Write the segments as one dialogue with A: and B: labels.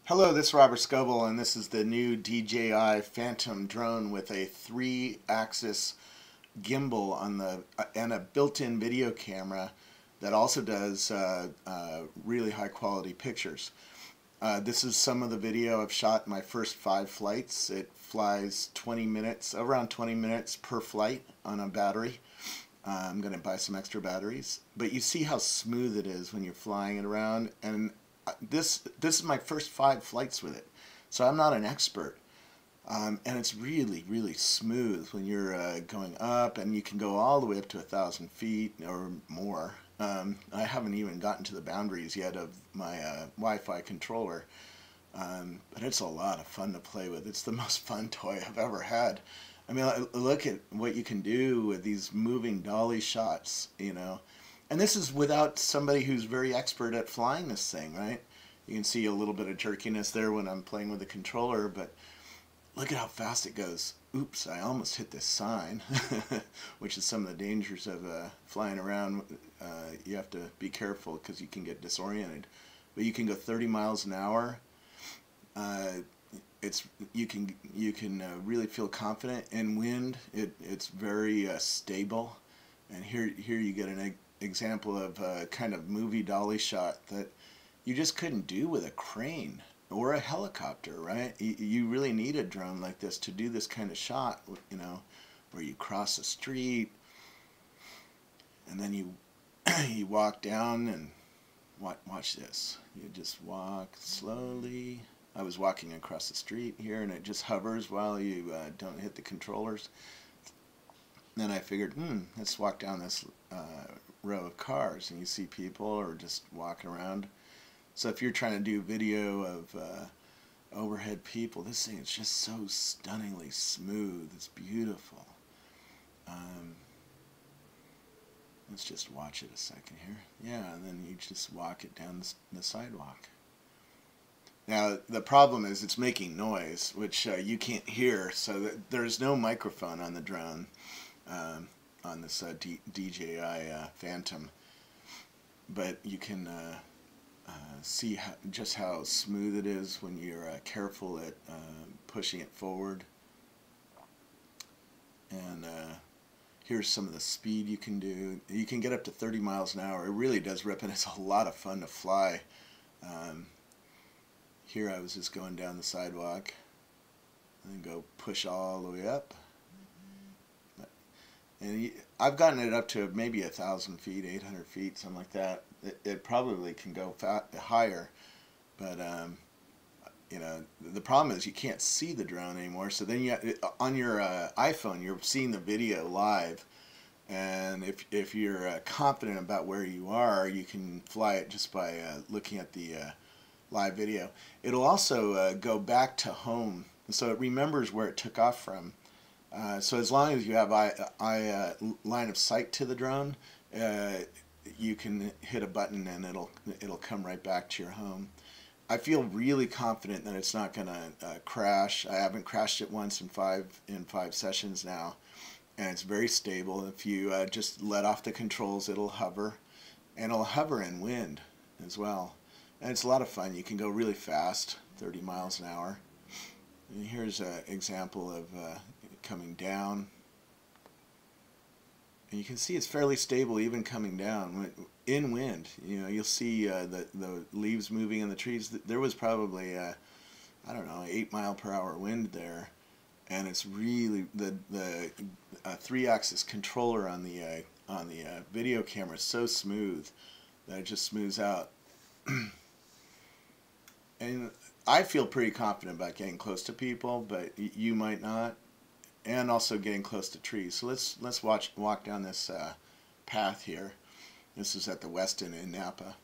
A: Hello, this is Robert Scoble, and this is the new DJI Phantom drone with a 3-axis gimbal on the and a built-in video camera that also does really high-quality pictures. This is some of the video I've shot my first 5 flights. It flies 20 minutes, around 20 minutes per flight on a battery. I'm going to buy some extra batteries, but you see how smooth it is when you're flying it around, and this is my first 5 flights with it, so I'm not an expert. And it's really smooth when you're going up, and you can go all the way up to 1,000 feet or more. I haven't even gotten to the boundaries yet of my Wi-Fi controller, but it's a lot of fun to play with. It's the most fun toy I've ever had. I mean, look at what you can do with these moving dolly shots, you know. And this is without somebody who's very expert at flying this thing, right? You can see a little bit of jerkiness there when I'm playing with the controller, but look at how fast it goes. Oops, I almost hit this sign, which is some of the dangers of flying around. You have to be careful because you can get disoriented. But you can go 30 miles an hour. You can really feel confident. In wind, it's very stable. And here you get an example of a kind of movie dolly shot that you just couldn't do with a crane or a helicopter, right? You really need a drone like this to do this kind of shot, you know, where you cross the street and then you you walk down and watch this. You just walk slowly. I was walking across the street here, and it just hovers while you don't hit the controllers. Then I figured, let's walk down this row of cars, and you see people or just walking around. So if you're trying to do video of overhead people, this thing is just so stunningly smooth. It's beautiful. Let's just watch it a second here. Yeah, and then you just walk it down the sidewalk. Now, the problem is it's making noise, which you can't hear, so there's no microphone on the drone, on this DJI Phantom. But you can see just how smooth it is when you're careful at pushing it forward. And here's some of the speed you can do. You can get up to 30 miles an hour. It really does rip, and it's a lot of fun to fly. Here I was just going down the sidewalk and go push all the way up. And I've gotten it up to maybe 1,000 feet, 800 feet, something like that. It probably can go higher, but you know, the problem is you can't see the drone anymore. So then on your iPhone, you're seeing the video live, and if you're confident about where you are, you can fly it just by looking at the live video. It'll also go back to home, so it remembers where it took off from. So as long as you have line of sight to the drone, you can hit a button and it'll come right back to your home. I feel really confident that it's not going to crash. I haven't crashed it once in five sessions now, and it's very stable. If you just let off the controls, it'll hover, and it'll hover in wind as well. And it's a lot of fun. You can go really fast, 30 miles an hour. And here's an example of coming down. And you can see it's fairly stable even coming down. In wind, you know, you'll see the leaves moving in the trees. There was probably, I don't know, 8-mile-per-hour wind there. And it's really, the 3-axis controller on the video camera is so smooth that it just smooths out. And I feel pretty confident about getting close to people, but you might not, and also getting close to trees. So let's walk down this path here. This is at the Westin in Napa,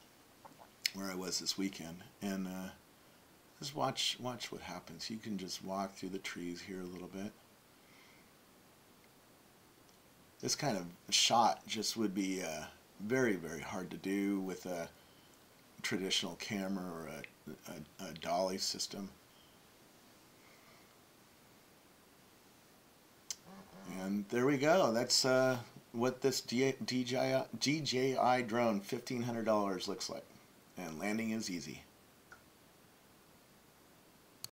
A: where I was this weekend, and just watch what happens. You can just walk through the trees here a little bit. This kind of shot just would be very hard to do with a traditional camera or a dolly system. And there we go. That's what this DJI drone $1,500 looks like. And landing is easy.